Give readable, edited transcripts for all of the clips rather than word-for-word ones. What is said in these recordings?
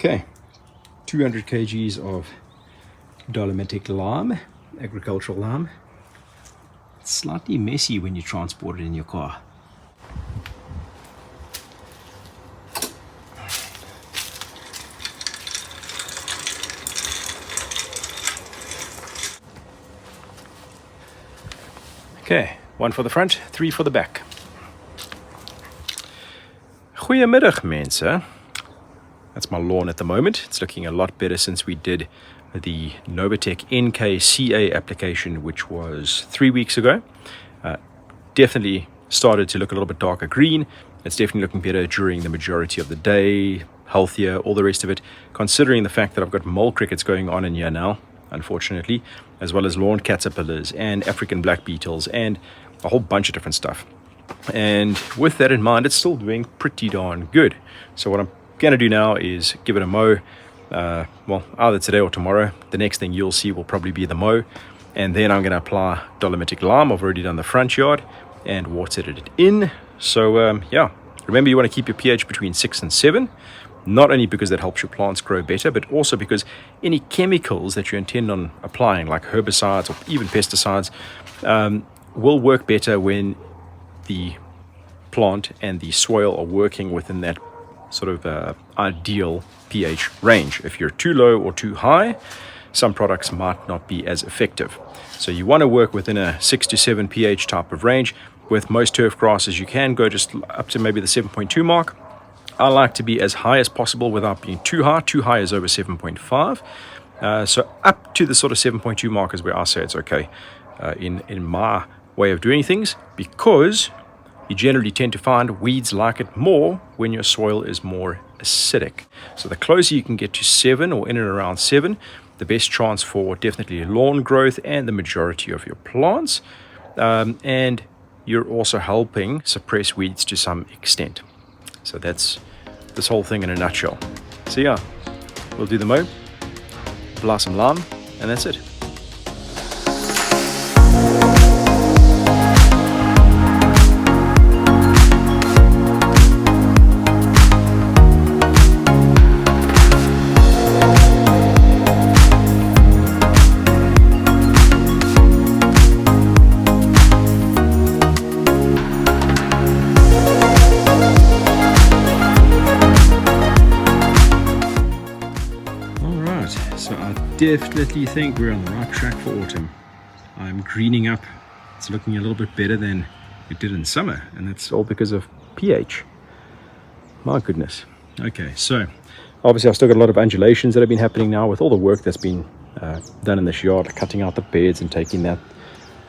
Okay, 200 kgs of Dolomitic lime, agricultural lime. It's slightly messy when you transport it in your car. Okay, 1 for the front, 3 for the back. Goeiemiddag mense. That's my lawn at the moment. It's looking a lot better since we did the Novatec NKCA application, which was 3 weeks ago. Definitely started to look a little bit darker green. It's definitely looking better during the majority of the day, healthier, all the rest of it, considering the fact that I've got mole crickets going on in here now, unfortunately, as well as lawn caterpillars and African black beetles and a whole bunch of different stuff. And with that in mind, it's still doing pretty darn good. So what I'm going to do now is give it a mow, well, either today or tomorrow. The next thing you'll see will probably be the mow, and then I'm going to apply Dolomitic lime. I've already done the front yard and watered it in. So yeah, remember, you want to keep your pH between 6 and 7, not only because that helps your plants grow better, but also because any chemicals that you intend on applying, like herbicides or even pesticides, will work better when the plant and the soil are working within that sort of ideal pH range. If you're too low or too high, some products might not be as effective. So you want to work within a 6 to 7 pH type of range. With most turf grasses, you can go just up to maybe the 7.2 mark. I like to be as high as possible without being too high. Too high is over 7.5. So up to the sort of 7.2 mark is where I say it's okay in my way of doing things, because you generally tend to find weeds like it more when your soil is more acidic. So the closer you can get to 7 or in and around 7, the best chance for definitely lawn growth and the majority of your plants. And you're also helping suppress weeds to some extent. So that's this whole thing in a nutshell. So yeah, we'll do the mow, apply some lime, and that's it. So I definitely think we're on the right track for autumn. I'm greening up. It's looking a little bit better than it did in summer, and that's all because of pH. My goodness. Okay, so obviously I've still got a lot of undulations that have been happening now with all the work that's been done in this yard, cutting out the beds and taking that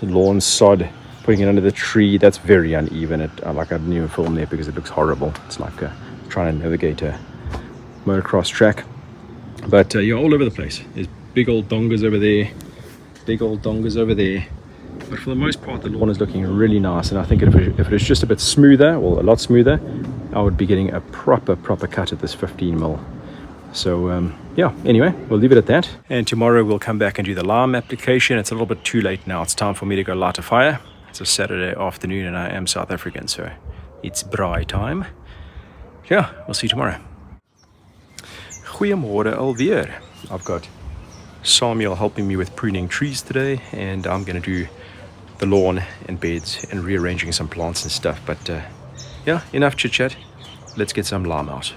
lawn sod, putting it under the tree. That's very uneven. Like I didn't even film there because it looks horrible. It's like trying to navigate a motocross track. But you're all over the place. There's big old dongas over there, big old dongas over there. But for the most part, the lawn is looking really nice. And I think if it was just a bit smoother, or a lot smoother, I would be getting a proper cut at this 15 mil. So yeah, anyway, we'll leave it at that. And tomorrow we'll come back and do the lime application. It's a little bit too late now. It's time for me to go light a fire. It's a Saturday afternoon and I am South African, so it's braai time. Yeah, we'll see you tomorrow. Goeiemôre alweer. I've got Samuel helping me with pruning trees today, and I'm going to do the lawn and beds and rearranging some plants and stuff. But yeah, enough chit chat. Let's get some lime out.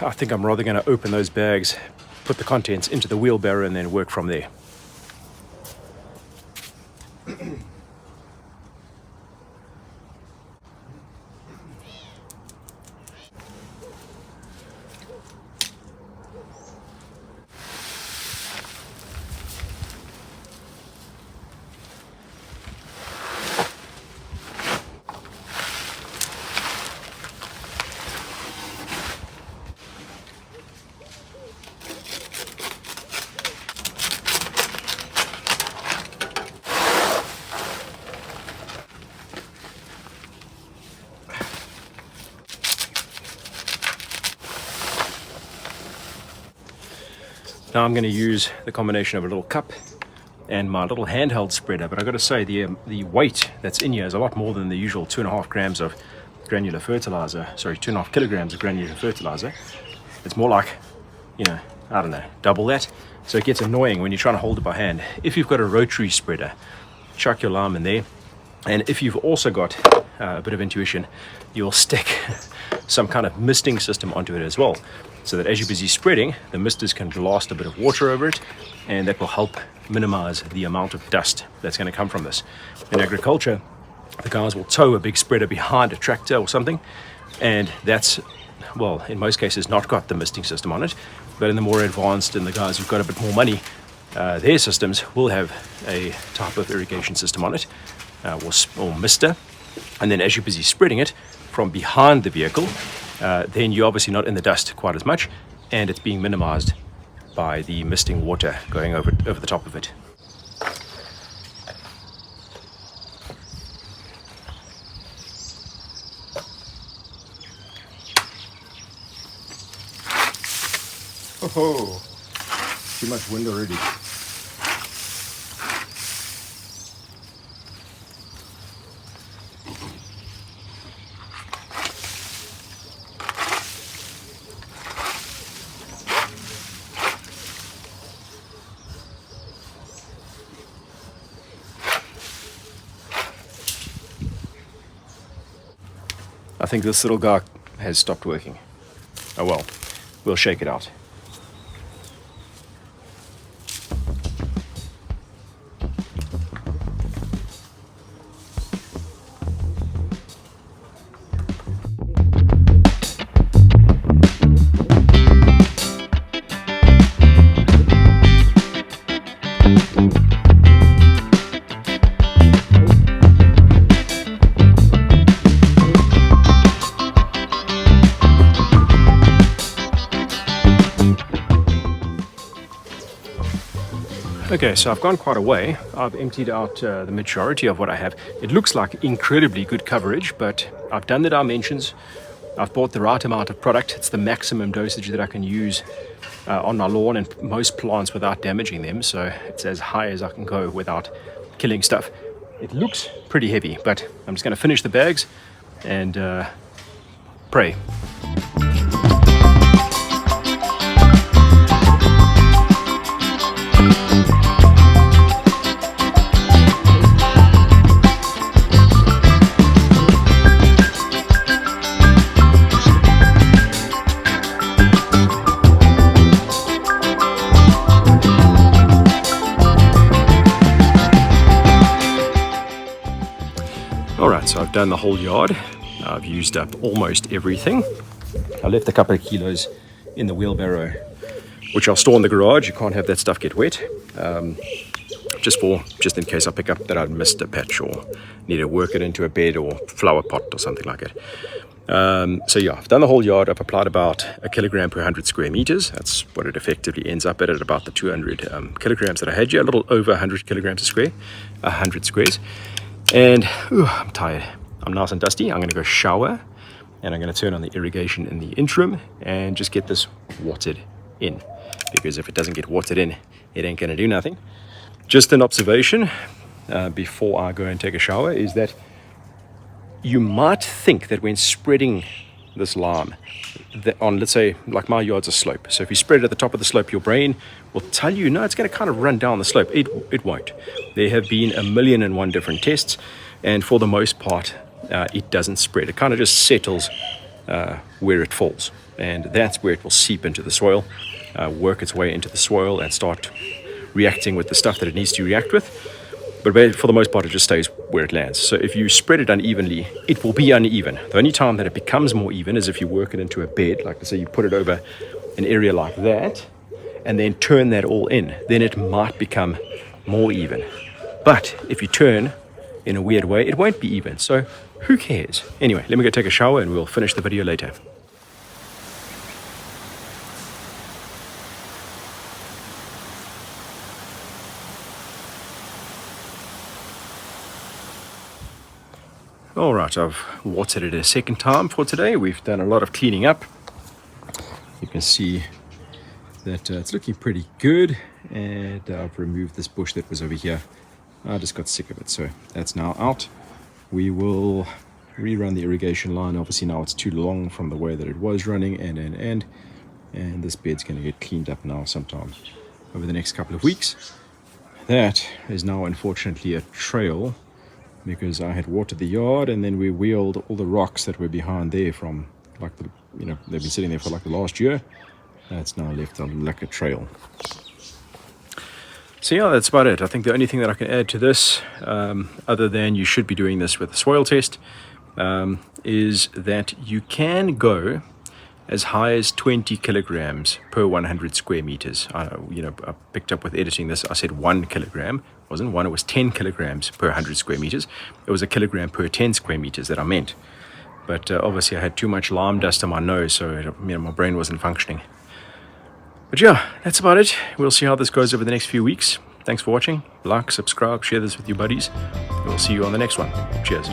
I think I'm rather going to open those bags, put the contents into the wheelbarrow, and then work from there. Now I'm going to use the combination of a little cup and my little handheld spreader, but I've got to say the weight that's in here is a lot more than the usual 2.5 grams of granular fertilizer, sorry, 2.5 kilograms of granular fertilizer. It's more like, you know, I don't know, double that. So it gets annoying when you're trying to hold it by hand. If you've got a rotary spreader, chuck your lime in there. And if you've also got a bit of intuition, you'll stick some kind of misting system onto it as well, so that as you're busy spreading, the misters can blast a bit of water over it, and that will help minimize the amount of dust that's going to come from this. In agriculture, the guys will tow a big spreader behind a tractor or something, and that's, well, in most cases not got the misting system on it, but in the more advanced and the guys who've got a bit more money, their systems will have a type of irrigation system on it, or mister, and then as you're busy spreading it from behind the vehicle, then you're obviously not in the dust quite as much, and it's being minimized by the misting water going over the top of it. Oh, too much wind already. I think this little guy has stopped working. Oh well, we'll shake it out. Okay, so I've gone quite a way. I've emptied out the majority of what I have. It looks like incredibly good coverage, but I've done the dimensions. I've bought the right amount of product. It's the maximum dosage that I can use on my lawn and most plants without damaging them. So it's as high as I can go without killing stuff. It looks pretty heavy, but I'm just going to finish the bags and pray. Alright, so I've done the whole yard. I've used up almost everything. I left a couple of kilos in the wheelbarrow, which I'll store in the garage. You can't have that stuff get wet. Just in case I pick up that I'd missed a patch or need to work it into a bed or flower pot or something like it. So yeah, I've done the whole yard. I've applied about 1 kilogram per 100 square meters. That's what it effectively ends up at about the 200 kilograms that I had here, a little over 100 kilograms a square, 100 squares. And I'm tired. I'm nice and dusty. I'm going to go shower, and I'm going to turn on the irrigation in the interim and just get this watered in, because if it doesn't get watered in, it ain't going to do nothing. Just an observation before I go and take a shower is that you might think that when spreading this lime that on, let's say, like my yard's a slope, so if you spread it at the top of the slope, your brain will tell you, no, it's going to kind of run down the slope. It won't. There have been 1,000,001 different tests, and for the most part, it doesn't spread. It kind of just settles where it falls, and that's where it will seep into the soil, work its way into the soil and start reacting with the stuff that it needs to react with. But for the most part, it just stays where it lands. So if you spread it unevenly, it will be uneven. The only time that it becomes more even is if you work it into a bed, like let's say you put it over an area like that, and then turn that all in, then it might become more even. But if you turn in a weird way, it won't be even. So who cares? Anyway, let me go take a shower and we'll finish the video later. Alright, I've watered it a second time for today. We've done a lot of cleaning up. You can see that it's looking pretty good. And I've removed this bush that was over here. I just got sick of it, so that's now out. We will rerun the irrigation line. Obviously now it's too long from the way that it was running, and this bed's going to get cleaned up now sometime over the next couple of weeks. That is now unfortunately a trail, because I had watered the yard and then we wheeled all the rocks that were behind there from, like, they've been sitting there for like the last year. That's now left like a trail. So yeah, that's about it. I think the only thing that I can add to this, other than you should be doing this with a soil test, is that you can go as high as 20 kilograms per 100 square meters. I picked up with editing this, I said 1 kilogram. It wasn't 1, it was 10 kilograms per 100 square meters. It was a kilogram per 10 square meters that I meant. But obviously I had too much lime dust on my nose, so my brain wasn't functioning. But yeah, that's about it. We'll see how this goes over the next few weeks. Thanks for watching. Like, subscribe, share this with your buddies. We'll see you on the next one. Cheers.